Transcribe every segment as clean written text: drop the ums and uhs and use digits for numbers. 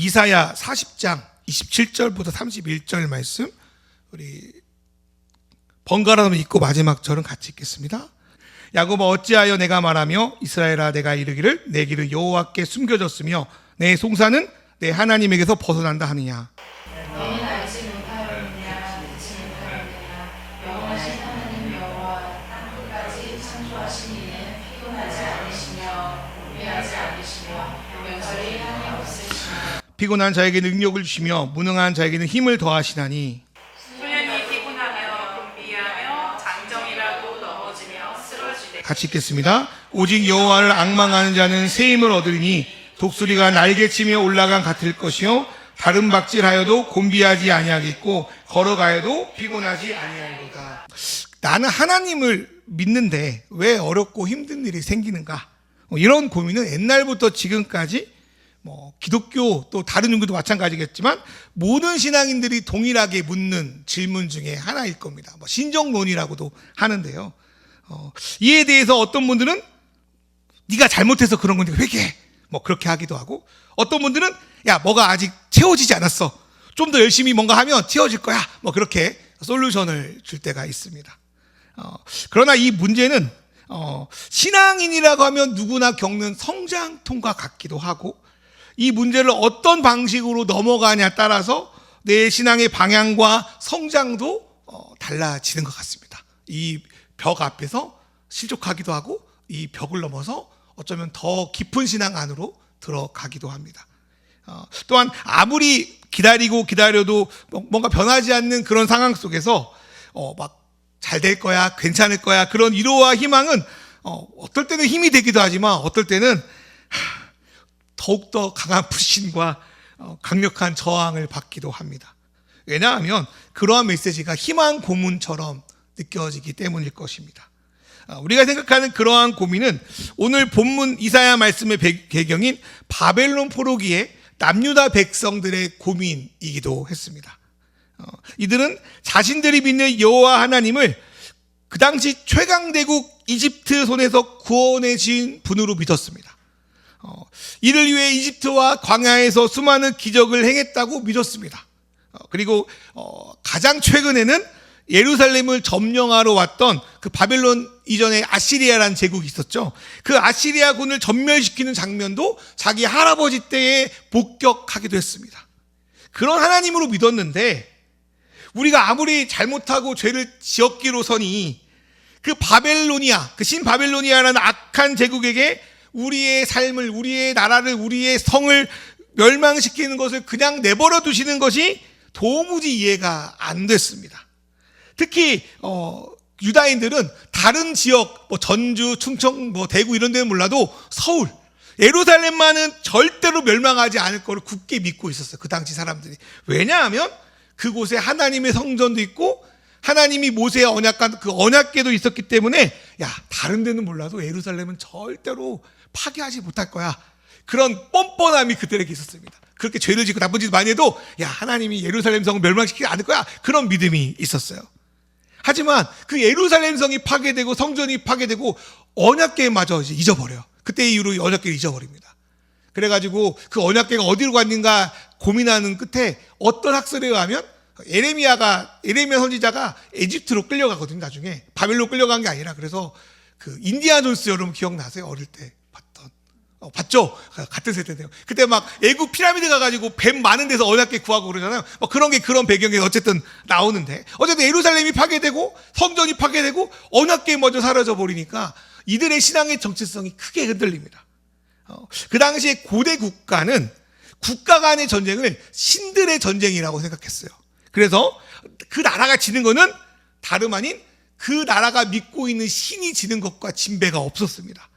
이사야 40장 27절부터 31절 말씀 우리 번갈아서 읽고 마지막 절은 같이 읽겠습니다. 야곱아 어찌하여 내가 말하며 이스라엘아 내가 이르기를 내 길은 여호와께 숨겨졌으며 내 송사는 내 하나님에게서 벗어난다 하느냐. 너는 알지 못하였느냐 듣지 못하였느냐 영원하신 하나님 여호와 땅끝까지 창조하신 이는 피곤하지 않으시며 공비하지 않으시며 명절이 한이 없으시며 피곤한 자에게 능력을 주시며 무능한 자에게는 힘을 더하시나니 소년이 피곤하며 곤비하며 장정이라도 넘어지며 쓰러지되. 같이 읽겠습니다. 오직 여호와를 앙망하는 자는 새 힘을 얻으리니 독수리가 날개치며 올라간 같을 것이요 다른 박질하여도 곤비하지 아니하겠고 걸어가여도 피곤하지 아니하리로다. 나는 하나님을 믿는데 왜 어렵고 힘든 일이 생기는가? 이런 고민은 옛날부터 지금까지 기독교 또 다른 종교도 마찬가지겠지만 모든 신앙인들이 동일하게 묻는 질문 중에 하나일 겁니다. 신정론이라고도 하는데요. 이에 대해서 어떤 분들은 네가 잘못해서 그런 건데 회개해. 그렇게 하기도 하고, 어떤 분들은 야 뭐가 아직 채워지지 않았어. 좀 더 열심히 뭔가 하면 채워질 거야. 그렇게 솔루션을 줄 때가 있습니다. 그러나 이 문제는 신앙인이라고 하면 누구나 겪는 성장통과 같기도 하고, 이 문제를 어떤 방식으로 넘어가냐에 따라서 내 신앙의 방향과 성장도 달라지는 것 같습니다. 이 벽 앞에서 실족하기도 하고 이 벽을 넘어서 어쩌면 더 깊은 신앙 안으로 들어가기도 합니다. 또한 아무리 기다려도 뭔가 변하지 않는 그런 상황 속에서 막 잘 될 거야, 괜찮을 거야, 그런 위로와 희망은 어떨 때는 힘이 되기도 하지만 어떨 때는 더욱더 강한 불신과 강력한 저항을 받기도 합니다. 왜냐하면 그러한 메시지가 희망 고문처럼 느껴지기 때문일 것입니다. 우리가 생각하는 그러한 고민은 오늘 본문 이사야 말씀의 배경인 바벨론 포로기의 남유다 백성들의 고민이기도 했습니다. 이들은 자신들이 믿는 여호와 하나님을 그 당시 최강대국 이집트 손에서 구원해 주신 분으로 믿었습니다. 이를 위해 이집트와 광야에서 수많은 기적을 행했다고 믿었습니다. 그리고 가장 최근에는 예루살렘을 점령하러 왔던 그 바벨론 이전에 아시리아라는 제국이 있었죠. 그 아시리아군을 전멸시키는 장면도 자기 할아버지 때에 목격하기도 했습니다. 그런 하나님으로 믿었는데 우리가 아무리 잘못하고 죄를 지었기로서니 그 바벨로니아, 그 신바벨로니아라는 악한 제국에게 우리의 삶을, 우리의 나라를, 우리의 성을 멸망시키는 것을 그냥 내버려 두시는 것이 도무지 이해가 안 됐습니다. 특히 유다인들은 다른 지역, 전주, 충청, 대구 이런 데는 몰라도 서울, 예루살렘만은 절대로 멸망하지 않을 거를 굳게 믿고 있었어요. 그 당시 사람들이. 왜냐하면 그곳에 하나님의 성전도 있고 하나님이 모세의 언약궤, 그 언약궤도 있었기 때문에 다른 데는 몰라도 예루살렘은 절대로 파괴하지 못할 거야. 그런 뻔뻔함이 그들에게 있었습니다. 그렇게 죄를 짓고 나쁜 짓을 많이 해도 하나님이 예루살렘 성을 멸망시키지 않을 거야. 그런 믿음이 있었어요. 하지만 그 예루살렘 성이 파괴되고 성전이 파괴되고 언약궤마저 잊어버려요. 그때 이후로 언약궤를 잊어버립니다. 그래가지고 그 언약궤가 어디로 갔는가 고민하는 끝에 어떤 학설에 의하면 에레미야 선지자가 에집트로 끌려가거든요. 나중에 바벨로 끌려간 게 아니라. 그래서 그 인디아나 존스 여러분 기억나세요? 어릴 때 봤죠? 같은 세대인데요. 그때 막 애국 피라미드 가가지고 뱀 많은 데서 언약궤 구하고 그러잖아요. 그런 배경에 어쨌든 나오는데, 어쨌든 예루살렘이 파괴되고 성전이 파괴되고 언약궤 먼저 사라져 버리니까 이들의 신앙의 정체성이 크게 흔들립니다. 그 당시에 고대 국가는 국가 간의 전쟁을 신들의 전쟁이라고 생각했어요. 그래서 그 나라가 지는 거는 다름 아닌 그 나라가 믿고 있는 신이 지는 것과 진배가 없었습니다.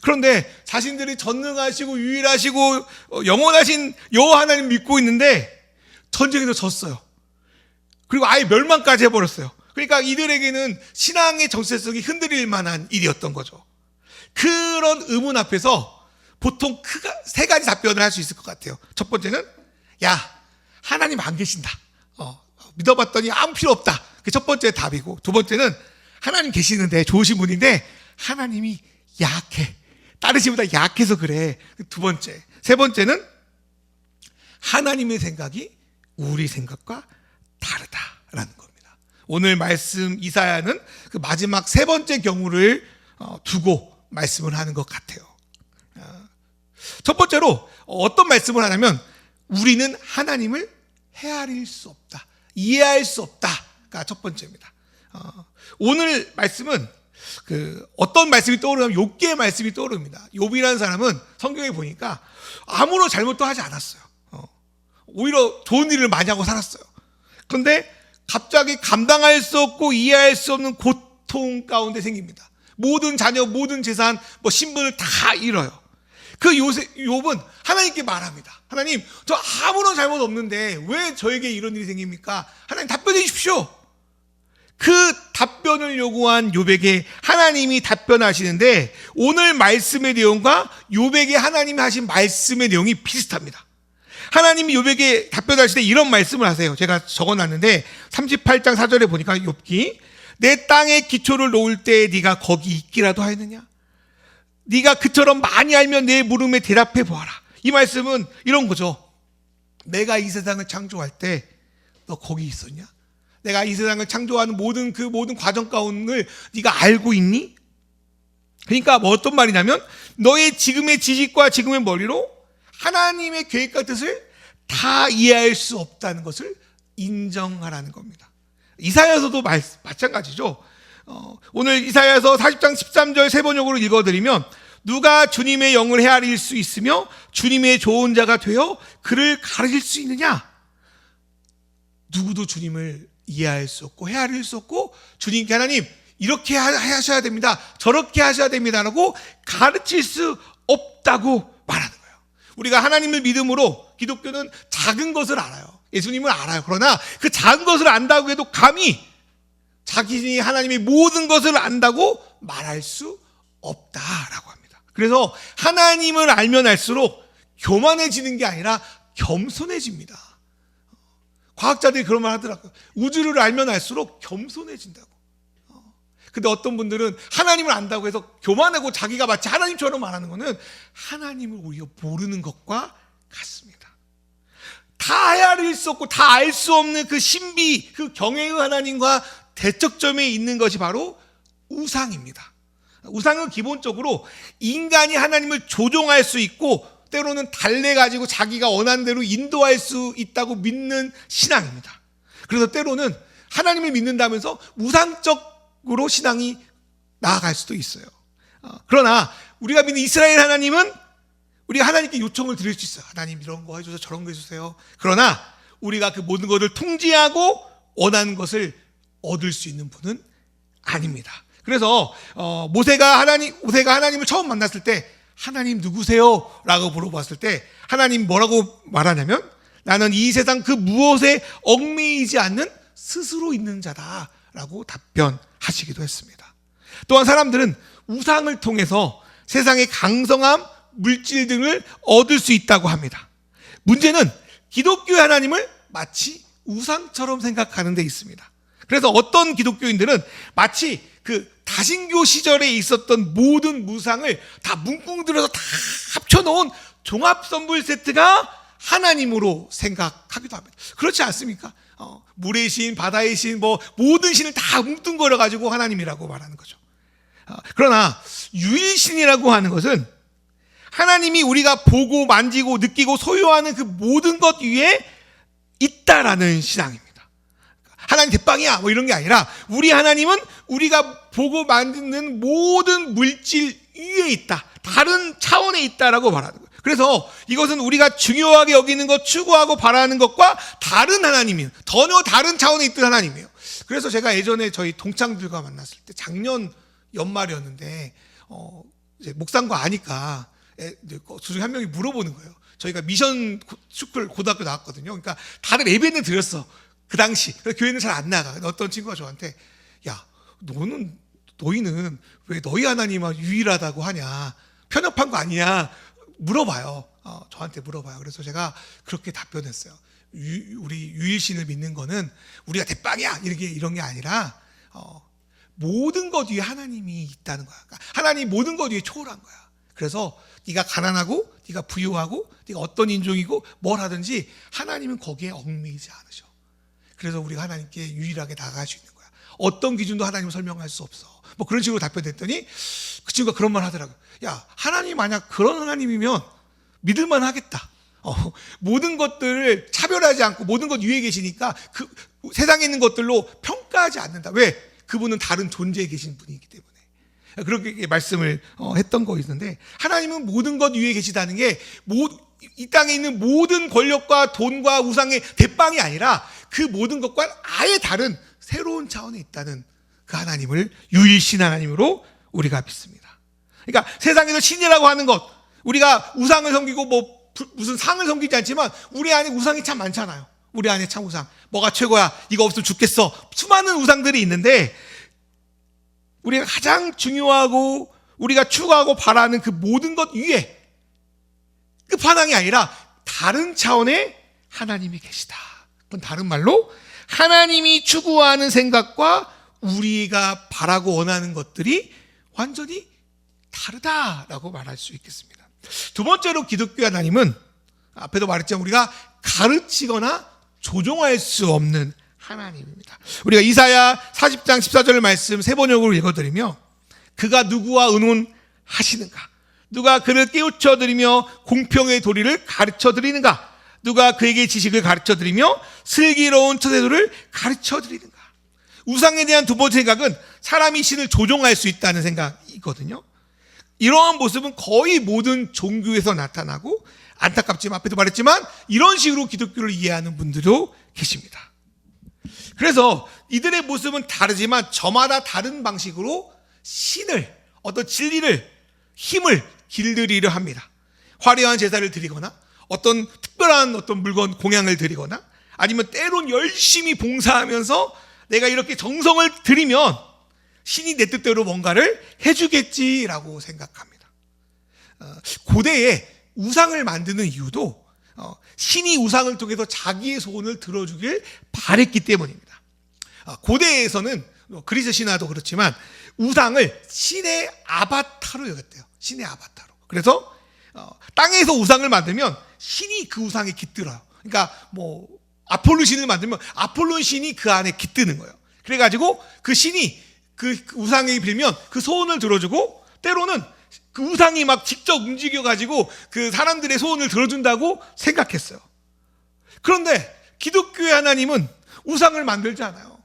그런데 자신들이 전능하시고 유일하시고 영원하신 여호와 하나님 믿고 있는데 전쟁에서 졌어요. 그리고 아예 멸망까지 해버렸어요. 그러니까 이들에게는 신앙의 정체성이 흔들릴 만한 일이었던 거죠. 그런 의문 앞에서 보통 세 가지 답변을 할 수 있을 것 같아요. 첫 번째는 하나님 안 계신다. 믿어봤더니 아무 필요 없다. 그게 첫 번째 답이고, 두 번째는 하나님 계시는데 좋으신 분인데 하나님이 약해. 다른 신보다 약해서 그래. 두 번째. 세 번째는 하나님의 생각이 우리 생각과 다르다라는 겁니다. 오늘 말씀 이사야는 그 마지막 세 번째 경우를 두고 말씀을 하는 것 같아요. 첫 번째로 어떤 말씀을 하냐면 우리는 하나님을 헤아릴 수 없다, 이해할 수 없다가 첫 번째입니다. 오늘 말씀은 어떤 말씀이 떠오르냐면 욥기의 말씀이 떠오릅니다. 욥이라는 사람은 성경에 보니까 아무런 잘못도 하지 않았어요. 오히려 좋은 일을 많이 하고 살았어요. 그런데 갑자기 감당할 수 없고 이해할 수 없는 고통 가운데 생깁니다. 모든 자녀, 모든 재산, 신분을 다 잃어요. 욥은 하나님께 말합니다. 하나님, 저 아무런 잘못 없는데 왜 저에게 이런 일이 생깁니까? 하나님 답변해 주십시오. 그 답변을 요구한 욥에게 하나님이 답변하시는데 오늘 말씀의 내용과 욥에게 하나님이 하신 말씀의 내용이 비슷합니다. 하나님이 욥에게 답변하실 때 이런 말씀을 하세요. 제가 적어놨는데 38장 4절에 보니까 욥기, 내 땅에 기초를 놓을 때 네가 거기 있기라도 하였느냐? 네가 그처럼 많이 알면 내 물음에 대답해 보아라. 이 말씀은 이런 거죠. 내가 이 세상을 창조할 때 너 거기 있었냐? 내가 이 세상을 창조하는 모든 과정 가운을 네가 알고 있니? 그러니까 어떤 말이냐면 너의 지금의 지식과 지금의 머리로 하나님의 계획과 뜻을 다 이해할 수 없다는 것을 인정하라는 겁니다. 이사야서도 마찬가지죠. 오늘 이사야서 40장 13절 세 번역으로 읽어드리면 누가 주님의 영을 헤아릴 수 있으며 주님의 좋은 자가 되어 그를 가르칠 수 있느냐? 누구도 주님을 이해할 수 없고 헤아릴 수 없고 주님께 하나님 이렇게 하셔야 됩니다, 저렇게 하셔야 됩니다라고 가르칠 수 없다고 말하는 거예요. 우리가 하나님을 믿음으로 기독교는 작은 것을 알아요. 예수님을 알아요. 그러나 그 작은 것을 안다고 해도 감히 자신이 하나님의 모든 것을 안다고 말할 수 없다라고 합니다. 그래서 하나님을 알면 알수록 교만해지는 게 아니라 겸손해집니다. 과학자들이 그런 말 하더라고요. 우주를 알면 알수록 겸손해진다고. 근데 어떤 분들은 하나님을 안다고 해서 교만하고 자기가 마치 하나님처럼 말하는 것은 하나님을 오히려 모르는 것과 같습니다. 다 헤아릴 수 없고 다 알 수 없는 그 신비, 그 경외의 하나님과 대척점에 있는 것이 바로 우상입니다. 우상은 기본적으로 인간이 하나님을 조종할 수 있고 때로는 달래가지고 자기가 원하는 대로 인도할 수 있다고 믿는 신앙입니다. 그래서 때로는 하나님을 믿는다면서 우상적으로 신앙이 나아갈 수도 있어요. 그러나 우리가 믿는 이스라엘 하나님은 우리가 하나님께 요청을 드릴 수 있어요. 하나님 이런 거 해주세요, 저런 거 해주세요. 그러나 우리가 그 모든 것을 통제하고 원하는 것을 얻을 수 있는 분은 아닙니다. 그래서 모세가 하나님을 처음 만났을 때 하나님 누구세요? 라고 물어봤을 때 하나님 뭐라고 말하냐면 나는 이 세상 그 무엇에 얽매이지 않는 스스로 있는 자다 라고 답변하시기도 했습니다. 또한 사람들은 우상을 통해서 세상의 강성함, 물질 등을 얻을 수 있다고 합니다. 문제는 기독교의 하나님을 마치 우상처럼 생각하는 데 있습니다. 그래서 어떤 기독교인들은 마치 그 다신교 시절에 있었던 모든 무상을 다 뭉뭉 들어서 다 합쳐놓은 종합선물 세트가 하나님으로 생각하기도 합니다. 그렇지 않습니까? 물의 신, 바다의 신, 모든 신을 다 뭉뚱거려가지고 하나님이라고 말하는 거죠. 그러나 유일신이라고 하는 것은 하나님이 우리가 보고 만지고 느끼고 소유하는 그 모든 것 위에 있다라는 신앙입니다. 하나님 대빵이야 이런 게 아니라 우리 하나님은 우리가 보고 만드는 모든 물질 위에 있다, 다른 차원에 있다라고 말하는 거예요. 그래서 이것은 우리가 중요하게 여기는 것, 추구하고 바라는 것과 다른 하나님이에요. 전혀 다른 차원에 있던 하나님이에요. 그래서 제가 예전에 저희 동창들과 만났을 때 작년 연말이었는데 이제 목사인 거 아니까 그중에 한 명이 물어보는 거예요. 저희가 미션 스쿨 고등학교 나왔거든요. 그러니까 다들 예배는 드렸어. 그 당시 교회는 잘 안 나가. 어떤 친구가 저한테 야 너희는 왜 너희 하나님은 유일하다고 하냐, 편협한 거 아니냐 물어봐요. 저한테 물어봐요. 그래서 제가 그렇게 답변했어요. 우리 유일신을 믿는 거는 우리가 대빵이야 이런 게 아니라 모든 것 위에 하나님이 있다는 거야. 그러니까 하나님 모든 것 위에 초월한 거야. 그래서 네가 가난하고 네가 부유하고 네가 어떤 인종이고 뭘 하든지 하나님은 거기에 얽매이지 않으셔. 그래서 우리가 하나님께 유일하게 나아갈 수 있는 거야. 어떤 기준도 하나님을 설명할 수 없어. 뭐 그런 식으로 답변했더니 그 친구가 그런 말 하더라고. 야, 하나님 만약 그런 하나님이면 믿을만 하겠다. 모든 것들을 차별하지 않고 모든 것 위에 계시니까 그 세상에 있는 것들로 평가하지 않는다. 왜? 그분은 다른 존재에 계신 분이기 때문에. 그렇게 말씀을 했던 거 있는데, 하나님은 모든 것 위에 계시다는 게 이 땅에 있는 모든 권력과 돈과 우상의 대빵이 아니라 그 모든 것과 아예 다른 새로운 차원에 있다는 그 하나님을 유일신 하나님으로 우리가 믿습니다. 그러니까 세상에서 신이라고 하는 것, 우리가 우상을 섬기고 뭐 무슨 상을 섬기지 않지만 우리 안에 우상이 참 많잖아요. 우리 안에 참 우상, 뭐가 최고야, 이거 없으면 죽겠어, 수많은 우상들이 있는데, 우리가 가장 중요하고 우리가 추구하고 바라는 그 모든 것 위에 끝판왕이 아니라 다른 차원의 하나님이 계시다. 그건 다른 말로 하나님이 추구하는 생각과 우리가 바라고 원하는 것들이 완전히 다르다라고 말할 수 있겠습니다. 두 번째로 기독교 하나님은 앞에도 말했지만 우리가 가르치거나 조종할 수 없는 하나님입니다. 우리가 이사야 40장 14절 말씀 세 번역으로 읽어드리며, 그가 누구와 의논하시는가? 누가 그를 깨우쳐드리며 공평의 도리를 가르쳐드리는가? 누가 그에게 지식을 가르쳐드리며 슬기로운 처세도를 가르쳐드리는가? 우상에 대한 두 번째 생각은 사람이 신을 조종할 수 있다는 생각이거든요. 이러한 모습은 거의 모든 종교에서 나타나고, 안타깝지만 앞에도 말했지만 이런 식으로 기독교를 이해하는 분들도 계십니다. 그래서 이들의 모습은 다르지만 저마다 다른 방식으로 신을, 어떤 진리를, 힘을 길들이려 합니다. 화려한 제사를 드리거나 어떤 특별한 어떤 물건, 공양을 드리거나, 아니면 때론 열심히 봉사하면서 내가 이렇게 정성을 들이면 신이 내 뜻대로 뭔가를 해주겠지라고 생각합니다. 고대에 우상을 만드는 이유도 신이 우상을 통해서 자기의 소원을 들어주길 바랬기 때문입니다. 고대에서는 그리스 신화도 그렇지만 우상을 신의 아바타로 여겼대요. 신의 아바타로. 그래서 땅에서 우상을 만들면 신이 그 우상에 깃들어요. 그러니까 뭐 아폴로 신을 만들면 아폴론 신이 그 안에 깃드는 거예요. 그래가지고 그 신이 그 우상에 빌면 그 소원을 들어주고, 때로는 그 우상이 막 직접 움직여가지고 그 사람들의 소원을 들어준다고 생각했어요. 그런데 기독교의 하나님은 우상을 만들지 않아요.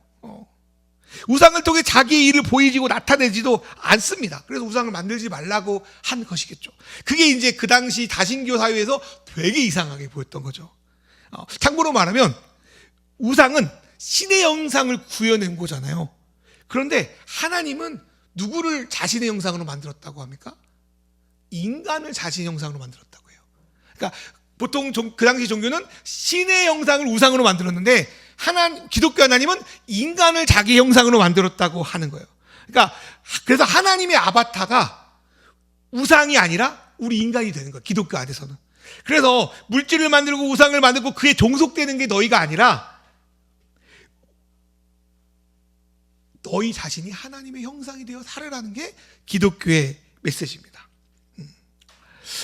우상을 통해 자기의 일을 보이지고 나타내지도 않습니다. 그래서 우상을 만들지 말라고 한 것이겠죠. 그게 이제 그 당시 다신교 사회에서 되게 이상하게 보였던 거죠. 참고로 말하면 우상은 신의 형상을 구현한 거잖아요. 그런데 하나님은 누구를 자신의 형상으로 만들었다고 합니까? 인간을 자신의 형상으로 만들었다고 해요. 그러니까 보통 그 당시 종교는 신의 형상을 우상으로 만들었는데, 기독교 하나님은 인간을 자기 형상으로 만들었다고 하는 거예요. 그러니까 그래서 하나님의 아바타가 우상이 아니라 우리 인간이 되는 거예요, 기독교 안에서는. 그래서 물질을 만들고 우상을 만들고 그에 종속되는 게 너희가 아니라 너희 자신이 하나님의 형상이 되어 살아라는 게 기독교의 메시지입니다.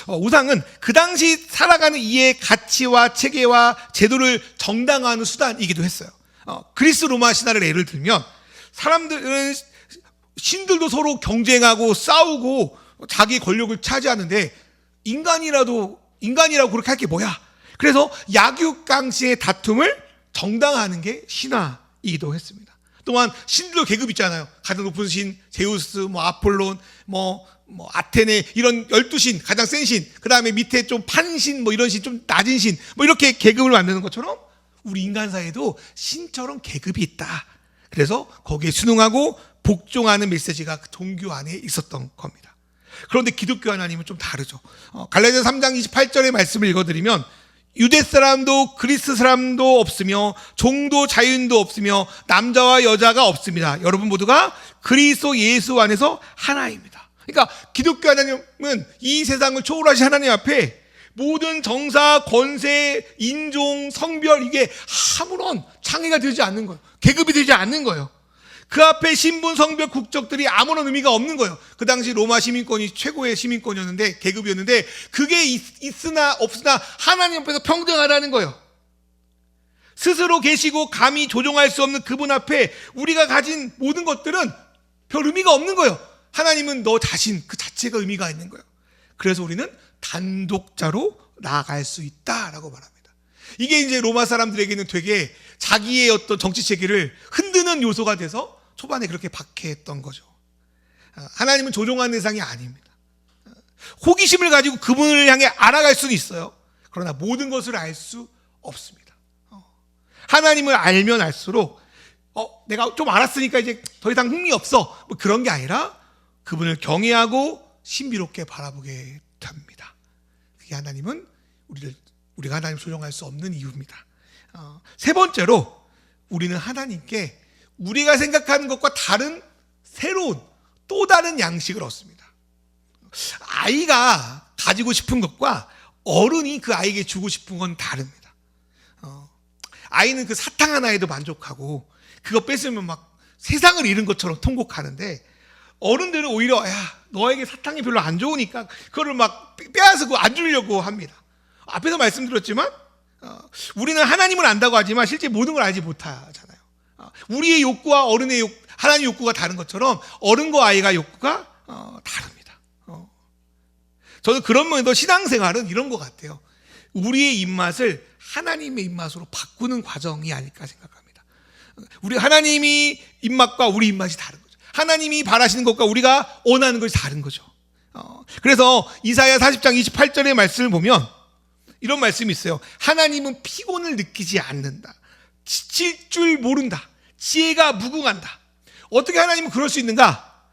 우상은 그 당시 살아가는 이의 가치와 체계와 제도를 정당화하는 수단이기도 했어요. 그리스 로마 신화를 예를 들면 사람들은, 신들도 서로 경쟁하고 싸우고 자기 권력을 차지하는데 인간이라고 그렇게 할 게 뭐야? 그래서 약육강씨의 다툼을 정당화하는 게 신화이기도 했습니다. 또한 신들도 계급 있잖아요. 가장 높은 신 제우스, 뭐 아폴론, 뭐 아테네, 이런 12신, 가장 센 신, 그 다음에 밑에 좀 판신, 뭐 이런 신, 좀 낮은 신, 뭐 이렇게 계급을 만드는 것처럼 우리 인간사에도 신처럼 계급이 있다. 그래서 거기에 순응하고 복종하는 메시지가 그 종교 안에 있었던 겁니다. 그런데 기독교 하나님은 좀 다르죠. 갈라디아서 3장 28절의 말씀을 읽어드리면, 유대 사람도 그리스 사람도 없으며 종도 자유인도 없으며 남자와 여자가 없습니다. 여러분 모두가 그리스도 예수 안에서 하나입니다. 그러니까 기독교 하나님은 이 세상을 초월하신 하나님 앞에 모든 정사, 권세, 인종, 성별, 이게 아무런 창의가 되지 않는 거예요. 계급이 되지 않는 거예요. 그 앞에 신분, 성별, 국적들이 아무런 의미가 없는 거예요. 그 당시 로마 시민권이 최고의 시민권이었는데, 계급이었는데, 그게 있으나 없으나 하나님 앞에서 평등하다는 거예요. 스스로 계시고 감히 조종할 수 없는 그분 앞에 우리가 가진 모든 것들은 별 의미가 없는 거예요. 하나님은 너 자신 그 자체가 의미가 있는 거예요. 그래서 우리는 단독자로 나아갈 수 있다라고 말합니다. 이게 이제 로마 사람들에게는 되게 자기의 어떤 정치 체계를 흔드는 요소가 돼서 초반에 그렇게 박해했던 거죠. 하나님은 조종하는 대상이 아닙니다. 호기심을 가지고 그분을 향해 알아갈 수는 있어요. 그러나 모든 것을 알 수 없습니다. 하나님을 알면 알수록 내가 좀 알았으니까 이제 더 이상 흥미 없어, 뭐 그런 게 아니라 그분을 경외하고 신비롭게 바라보게 됩니다. 그게 하나님은 우리가 하나님 조종할 수 없는 이유입니다. 세 번째로 우리는 하나님께 우리가 생각하는 것과 다른 새로운 또 다른 양식을 얻습니다. 아이가 가지고 싶은 것과 어른이 그 아이에게 주고 싶은 건 다릅니다. 아이는 그 사탕 하나에도 만족하고 그거 뺏으면 막 세상을 잃은 것처럼 통곡하는데, 어른들은 오히려 너에게 사탕이 별로 안 좋으니까 그거를 막 빼앗고 안 주려고 합니다. 앞에서 말씀드렸지만 우리는 하나님을 안다고 하지만 실제 모든 걸 알지 못하잖아요. 우리의 욕구와 어른의 하나님의 욕구가 다른 것처럼 어른과 아이가 욕구가 다릅니다. 저는 그런 면에서 신앙생활은 이런 것 같아요. 우리의 입맛을 하나님의 입맛으로 바꾸는 과정이 아닐까 생각합니다. 우리 하나님이 입맛과 우리 입맛이 다른 거죠. 하나님이 바라시는 것과 우리가 원하는 것이 다른 거죠. 그래서 이사야 40장 28절의 말씀을 보면 이런 말씀이 있어요. 하나님은 피곤을 느끼지 않는다. 지칠 줄 모른다. 지혜가 무궁한다. 어떻게 하나님은 그럴 수 있는가?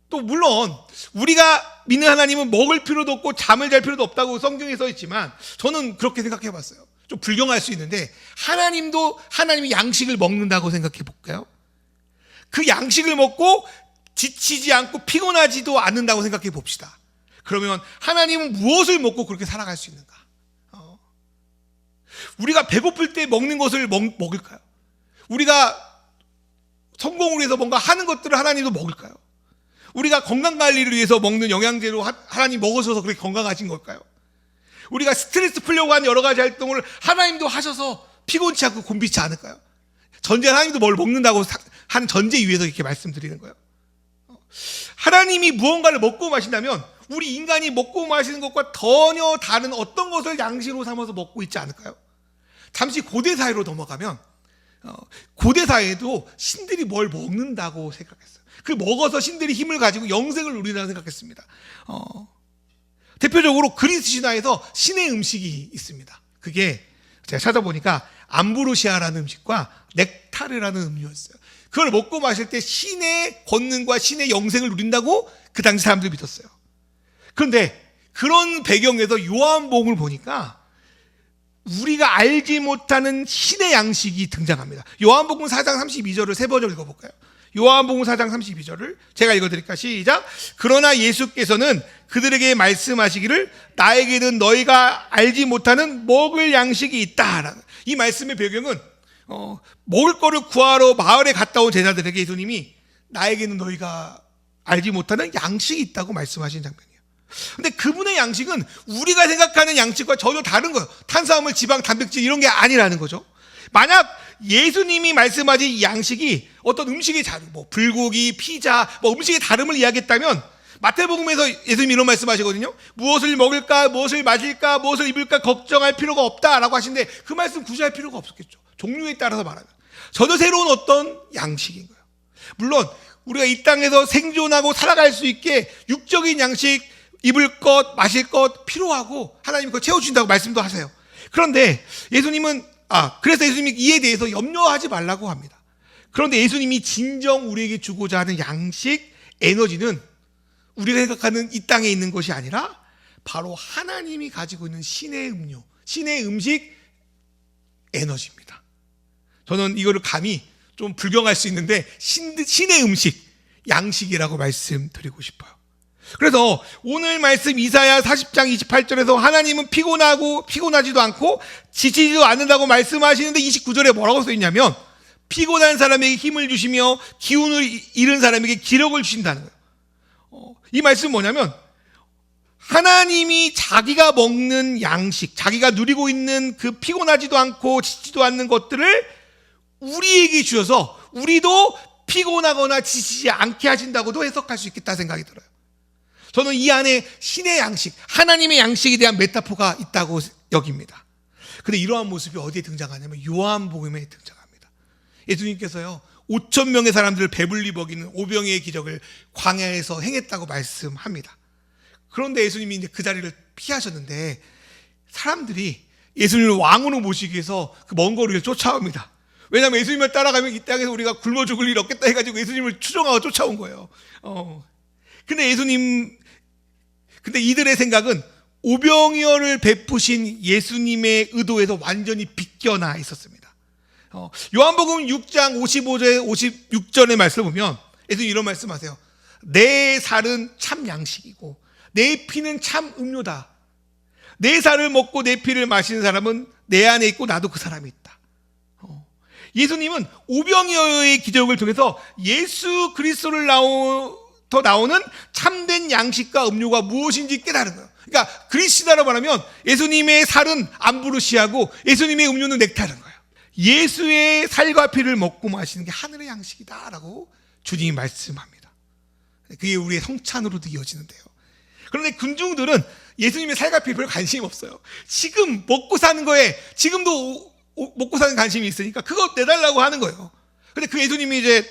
또 물론 우리가 믿는 하나님은 먹을 필요도 없고 잠을 잘 필요도 없다고 성경에 써 있지만, 저는 그렇게 생각해 봤어요. 좀 불경할 수 있는데 하나님이 양식을 먹는다고 생각해 볼까요? 그 양식을 먹고 지치지 않고 피곤하지도 않는다고 생각해 봅시다. 그러면 하나님은 무엇을 먹고 그렇게 살아갈 수 있는가? 우리가 배고플 때 먹는 것을 먹을까요? 우리가 성공을 위해서 뭔가 하는 것들을 하나님도 먹을까요? 우리가 건강관리를 위해서 먹는 영양제로 하나님 먹으셔서 그렇게 건강하신 걸까요? 우리가 스트레스 풀려고 하는 여러 가지 활동을 하나님도 하셔서 피곤치 않고 곤비치 않을까요? 전제 하나님도 뭘 먹는다고 하는 전제 위에서 이렇게 말씀드리는 거예요. 하나님이 무언가를 먹고 마신다면 우리 인간이 먹고 마시는 것과 전혀 다른 어떤 것을 양식으로 삼아서 먹고 있지 않을까요? 잠시 고대 사회로 넘어가면 고대 사회에도 신들이 뭘 먹는다고 생각했어요. 그 먹어서 신들이 힘을 가지고 영생을 누린다고 생각했습니다. 대표적으로 그리스 신화에서 신의 음식이 있습니다. 그게 제가 찾아보니까 암브로시아라는 음식과 넥타르라는 음료였어요. 그걸 먹고 마실 때 신의 권능과 신의 영생을 누린다고 그 당시 사람들이 믿었어요. 그런데 그런 배경에서 요한복음을 보니까 우리가 알지 못하는 신의 양식이 등장합니다. 요한복음 4장 32절을 세 번을 읽어볼까요? 요한복음 4장 32절을 제가 읽어드릴까? 시작. 그러나 예수께서는 그들에게 말씀하시기를 나에게는 너희가 알지 못하는 먹을 양식이 있다. 이 말씀의 배경은 먹을 거를 구하러 마을에 갔다 온 제자들에게 예수님이 나에게는 너희가 알지 못하는 양식이 있다고 말씀하신 장면이에요. 근데 그분의 양식은 우리가 생각하는 양식과 전혀 다른 거예요. 탄수화물, 지방, 단백질 이런 게 아니라는 거죠. 만약 예수님이 말씀하신 이 양식이 어떤 음식의 자료, 불고기, 피자, 음식의 다름을 이야기했다면 마태복음에서 예수님이 이런 말씀하시거든요. 무엇을 먹을까, 무엇을 마실까, 무엇을 입을까 걱정할 필요가 없다라고 하시는데 그 말씀 굳이 할 필요가 없었겠죠. 종류에 따라서 말하면 전혀 새로운 어떤 양식인 거예요. 물론 우리가 이 땅에서 생존하고 살아갈 수 있게 육적인 양식, 입을 것, 마실 것 필요하고 하나님이 그거 채워주신다고 말씀도 하세요. 그런데 예수님은 그래서 예수님이 이에 대해서 염려하지 말라고 합니다. 그런데 예수님이 진정 우리에게 주고자 하는 양식, 에너지는 우리가 생각하는 이 땅에 있는 것이 아니라 바로 하나님이 가지고 있는 신의 음료, 신의 음식, 에너지입니다. 저는 이거를 감히 좀 불경할 수 있는데 신의 음식, 양식이라고 말씀드리고 싶어요. 그래서 오늘 말씀 이사야 40장 28절에서 하나님은 피곤하지도 않고 지치지도 않는다고 말씀하시는데 29절에 뭐라고 써 있냐면 피곤한 사람에게 힘을 주시며 기운을 잃은 사람에게 기력을 주신다는 거예요. 이 말씀은 뭐냐면 하나님이 자기가 먹는 양식, 자기가 누리고 있는 그 피곤하지도 않고 지치지도 않는 것들을 우리에게 주셔서 우리도 피곤하거나 지치지 않게 하신다고도 해석할 수 있겠다 생각이 들어요. 저는 이 안에 신의 양식, 하나님의 양식에 대한 메타포가 있다고 여깁니다. 근데 이러한 모습이 어디에 등장하냐면 요한복음에 등장합니다. 예수님께서요 5,000명의 사람들을 배불리 먹이는 오병이의 기적을 광야에서 행했다고 말씀합니다. 그런데 예수님이 이제 그 자리를 피하셨는데 사람들이 예수님을 왕으로 모시기 위해서 그 먼 거리를 쫓아옵니다. 왜냐하면 예수님을 따라가면 이 땅에서 우리가 굶어 죽을 일 없겠다 해가지고 예수님을 추종하고 쫓아온 거예요. 근데 이들의 생각은 오병이어를 베푸신 예수님의 의도에서 완전히 비껴나 있었습니다. 요한복음 6장 55절 56절의 말씀을 보면 예수님 이런 말씀하세요. 내 살은 참 양식이고 내 피는 참 음료다. 내 살을 먹고 내 피를 마시는 사람은 내 안에 있고 나도 그 사람이 있다. 예수님은 오병이어의 기적을 통해서 예수 그리스도를 나오는 참된 양식과 음료가 무엇인지 깨달은 거예요. 그러니까 그리스도로 말하면 예수님의 살은 암브로시아고 예수님의 음료는 넥타르인 거예요. 예수의 살과 피를 먹고 마시는 게 하늘의 양식이다라고 주님이 말씀합니다. 그게 우리의 성찬으로도 이어지는데요. 그런데 군중들은 예수님의 살과 피에 별 관심이 없어요. 지금 먹고 사는 거에 지금도 먹고 사는 관심이 있으니까 그거 내달라고 하는 거예요. 근데 그 예수님이 이제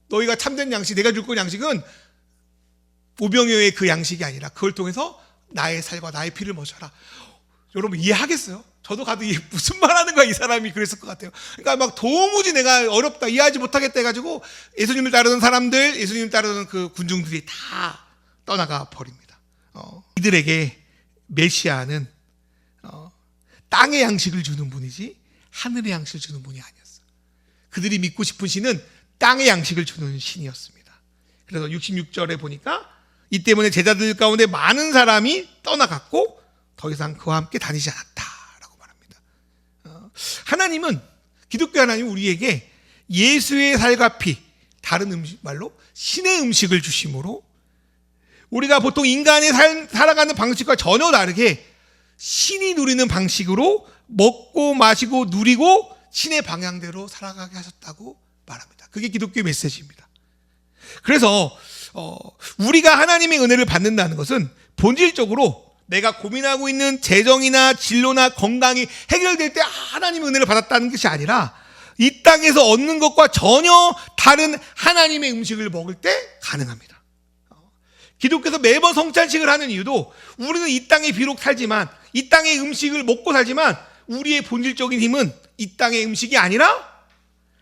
너희가 참된 양식, 내가 줄 건 양식은 오병이어의 그 양식이 아니라 그걸 통해서 나의 살과 나의 피를 마셔라. 여러분 이해하겠어요? 저도 가도 이게 무슨 말 하는 거야 이 사람이 그랬을 것 같아요. 그러니까 막 도무지 내가 어렵다 이해하지 못하겠다 해가지고 예수님을 따르는 사람들, 예수님을 따르는 그 군중들이 다 떠나가 버립니다. 이들에게 메시아는 땅의 양식을 주는 분이지 하늘의 양식을 주는 분이 아니었어요. 그들이 믿고 싶은 신은 땅의 양식을 주는 신이었습니다. 그래서 66절에 보니까 이 때문에 제자들 가운데 많은 사람이 떠나갔고 더 이상 그와 함께 다니지 않았다라고 말합니다. 하나님은 기독교 하나님은 우리에게 예수의 살과 피, 다른 음식 말로 신의 음식을 주심으로 우리가 보통 인간이 살아가는 방식과 전혀 다르게 신이 누리는 방식으로 먹고 마시고 누리고 신의 방향대로 살아가게 하셨다고 말합니다. 그게 기독교의 메시지입니다. 그래서 우리가 하나님의 은혜를 받는다는 것은 본질적으로 내가 고민하고 있는 재정이나 진로나 건강이 해결될 때 하나님의 은혜를 받았다는 것이 아니라 이 땅에서 얻는 것과 전혀 다른 하나님의 음식을 먹을 때 가능합니다. 기독교에서 매번 성찬식을 하는 이유도 우리는 이 땅에 비록 살지만 이 땅의 음식을 먹고 살지만 우리의 본질적인 힘은 이 땅의 음식이 아니라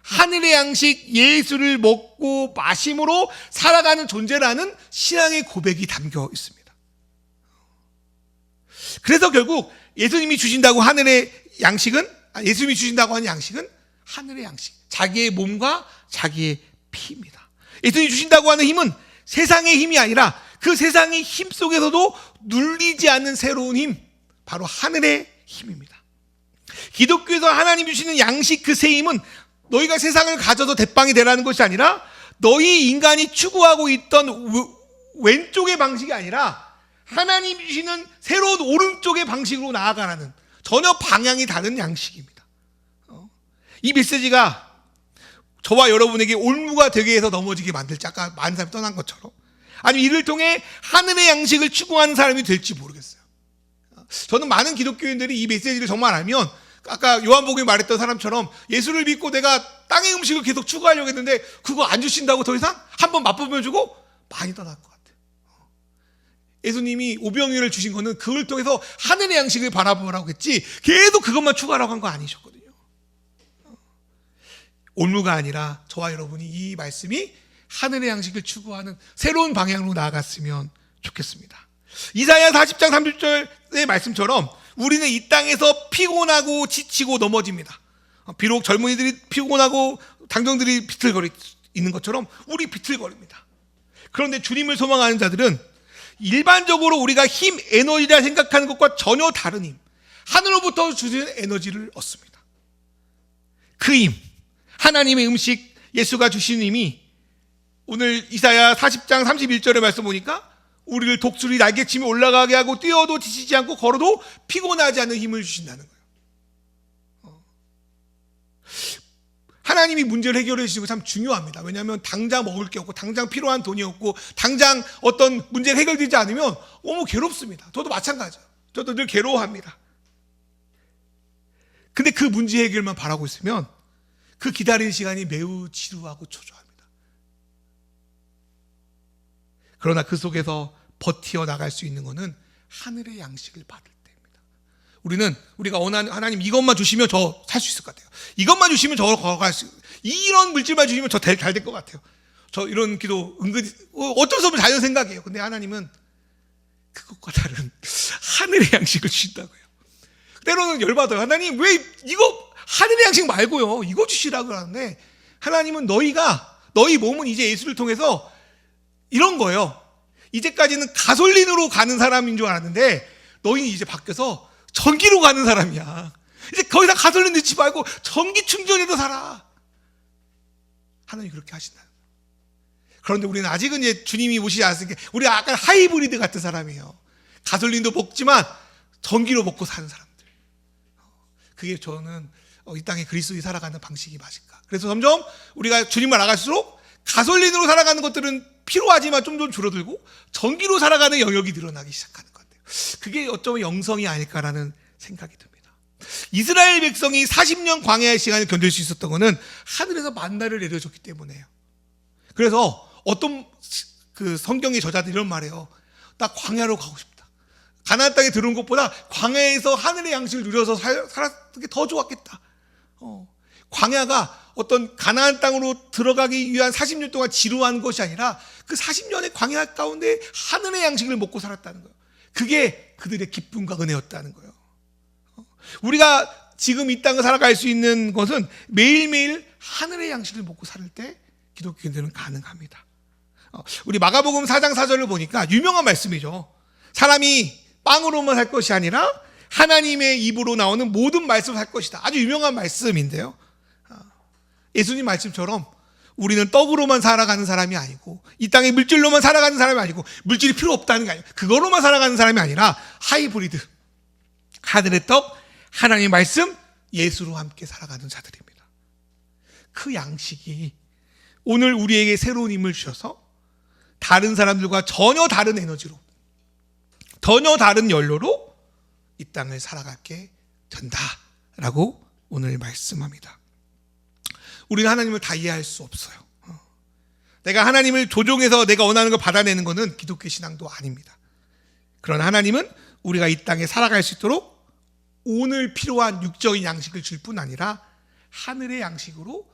하늘의 양식 예수를 먹고 마심으로 살아가는 존재라는 신앙의 고백이 담겨 있습니다. 그래서 결국 예수님이 주신다고 하늘의 양식은 예수님이 주신다고 하는 양식은 하늘의 양식, 자기의 몸과 자기의 피입니다. 예수님이 주신다고 하는 힘은 세상의 힘이 아니라 그 세상의 힘 속에서도 눌리지 않는 새로운 힘, 바로 하늘의 힘입니다. 기독교에서 하나님 주시는 양식 그 새 힘은 너희가 세상을 가져서 대빵이 되라는 것이 아니라 너희 인간이 추구하고 있던 왼쪽의 방식이 아니라 하나님 주시는 새로운 오른쪽의 방식으로 나아가라는 전혀 방향이 다른 양식입니다. 이 메시지가 저와 여러분에게 올무가 되게 해서 넘어지게 만들지 아까 많은 사람이 떠난 것처럼 아니면 이를 통해 하늘의 양식을 추구하는 사람이 될지 모르겠어요. 저는 많은 기독교인들이 이 메시지를 정말 알면 아까 요한복음이 말했던 사람처럼 예수를 믿고 내가 땅의 음식을 계속 추구하려고 했는데 그거 안 주신다고 더 이상 한번 맛보면 주고 많이 떠날 것 같아요. 예수님이 오병이어를 주신 거는 그걸 통해서 하늘의 양식을 바라보라고 했지 계속 그것만 추구하라고 한 거 아니셨거든요. 올무가 아니라 저와 여러분이 이 말씀이 하늘의 양식을 추구하는 새로운 방향으로 나아갔으면 좋겠습니다. 이사야 40장 30절의 말씀처럼 우리는 이 땅에서 피곤하고 지치고 넘어집니다. 비록 젊은이들이 피곤하고 당정들이 비틀거리 있는 것처럼 우리 비틀거립니다. 그런데 주님을 소망하는 자들은 일반적으로 우리가 힘, 에너지라 생각하는 것과 전혀 다른 힘, 하늘로부터 주시는 에너지를 얻습니다. 그 힘, 하나님의 음식 예수가 주신 힘이 오늘 이사야 40장 31절의 말씀 보니까 우리를 독수리 날개치며 올라가게 하고 뛰어도 지치지 않고 걸어도 피곤하지 않는 힘을 주신다는 거예요. 하나님이 문제를 해결해 주시는 거 참 중요합니다. 왜냐하면 당장 먹을 게 없고 당장 필요한 돈이 없고 당장 어떤 문제가 해결되지 않으면 너무 괴롭습니다. 저도 마찬가지예요. 저도 늘 괴로워합니다. 근데 그 문제 해결만 바라고 있으면 그 기다리는 시간이 매우 지루하고 초조합니다. 그러나 그 속에서 버티어 나갈 수 있는 것은 하늘의 양식을 받을 때입니다. 우리가 원하는 하나님 이것만 주시면 저 살 수 있을 것 같아요. 이것만 주시면 저 걸어갈 수 이런 물질만 주시면 저 잘 될 것 같아요. 저 이런 기도 은근히 어쩔 수 없는 자연 생각이에요. 근데 하나님은 그것과 다른 하늘의 양식을 주신다고요. 때로는 열받아요. 하나님 왜 이거 하늘의 양식 말고요 이거 주시라고 하는데 하나님은 너희 몸은 이제 예수를 통해서 이런 거예요. 이제까지는 가솔린으로 가는 사람인 줄 알았는데 너희는 이제 바뀌어서 전기로 가는 사람이야. 이제 거기다 가솔린 넣지 말고 전기 충전해도 살아. 하나님이 그렇게 하신다. 그런데 우리는 아직은 이제 주님이 오시지 않았으니까 우리가 약간 하이브리드 같은 사람이에요. 가솔린도 먹지만 전기로 먹고 사는 사람들. 그게 저는 이 땅에 그리스도인이 살아가는 방식이 맞을까. 그래서 점점 우리가 주님을 알아갈수록 가솔린으로 살아가는 것들은 필요하지만 좀 줄어들고 전기로 살아가는 영역이 늘어나기 시작하는 것 같아요. 그게 어쩌면 영성이 아닐까라는 생각이 듭니다. 이스라엘 백성이 40년 광야의 시간을 견딜 수 있었던 것은 하늘에서 만나를 내려줬기 때문에요. 그래서 어떤 그 성경의 저자들이 이런 말해요. 나 광야로 가고 싶다. 가나안 땅에 들어온 것보다 광야에서 하늘의 양식을 누려서 살았던 게 더 좋았겠다. 광야가 어떤 가나안 땅으로 들어가기 위한 40년 동안 지루한 것이 아니라 그 40년의 광야 가운데 하늘의 양식을 먹고 살았다는 거예요. 그게 그들의 기쁨과 은혜였다는 거예요. 우리가 지금 이 땅을 살아갈 수 있는 것은 매일매일 하늘의 양식을 먹고 살 때 기독교인들은 가능합니다. 우리 마가복음 4장 4절을 보니까 유명한 말씀이죠. 사람이 빵으로만 살 것이 아니라 하나님의 입으로 나오는 모든 말씀을 살 것이다. 아주 유명한 말씀인데요. 예수님 말씀처럼 우리는 떡으로만 살아가는 사람이 아니고 이 땅의 물질로만 살아가는 사람이 아니고 물질이 필요 없다는 게 아니고 그거로만 살아가는 사람이 아니라 하이브리드, 하늘의 떡, 하나님의 말씀, 예수로 함께 살아가는 자들입니다. 그 양식이 오늘 우리에게 새로운 힘을 주셔서 다른 사람들과 전혀 다른 에너지로, 전혀 다른 연료로 이 땅을 살아가게 된다라고 오늘 말씀합니다. 우리는 하나님을 다 이해할 수 없어요. 내가 하나님을 조종해서 내가 원하는 걸 받아내는 것은 기독교 신앙도 아닙니다. 그러나 하나님은 우리가 이 땅에 살아갈 수 있도록 오늘 필요한 육적인 양식을 줄 뿐 아니라 하늘의 양식으로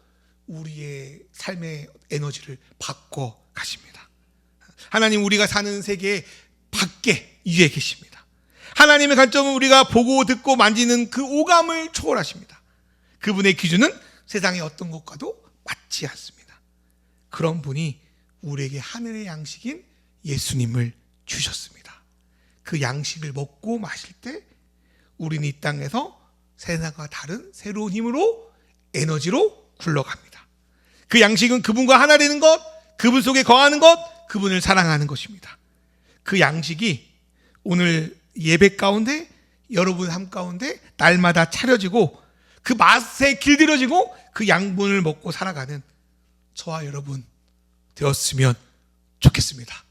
우리의 삶의 에너지를 바꿔 가십니다. 하나님 우리가 사는 세계 밖에 위에 계십니다. 하나님의 관점은 우리가 보고 듣고 만지는 그 오감을 초월하십니다. 그분의 기준은 세상의 어떤 것과도 맞지 않습니다. 그런 분이 우리에게 하늘의 양식인 예수님을 주셨습니다. 그 양식을 먹고 마실 때 우리는 이 땅에서 세상과 다른 새로운 힘으로 에너지로 굴러갑니다. 그 양식은 그분과 하나 되는 것, 그분 속에 거하는 것, 그분을 사랑하는 것입니다. 그 양식이 오늘 예배 가운데 여러분 삶 가운데 날마다 차려지고 그 맛에 길들여지고 그 양분을 먹고 살아가는 저와 여러분 되었으면 좋겠습니다.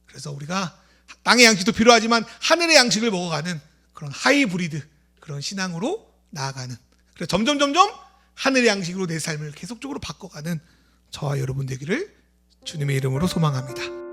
그래서 우리가 땅의 양식도 필요하지만 하늘의 양식을 먹어가는 그런 하이브리드 그런 신앙으로 나아가는, 그래서 점점 하늘의 양식으로 내 삶을 계속적으로 바꿔가는 저와 여러분 되기를 주님의 이름으로 소망합니다.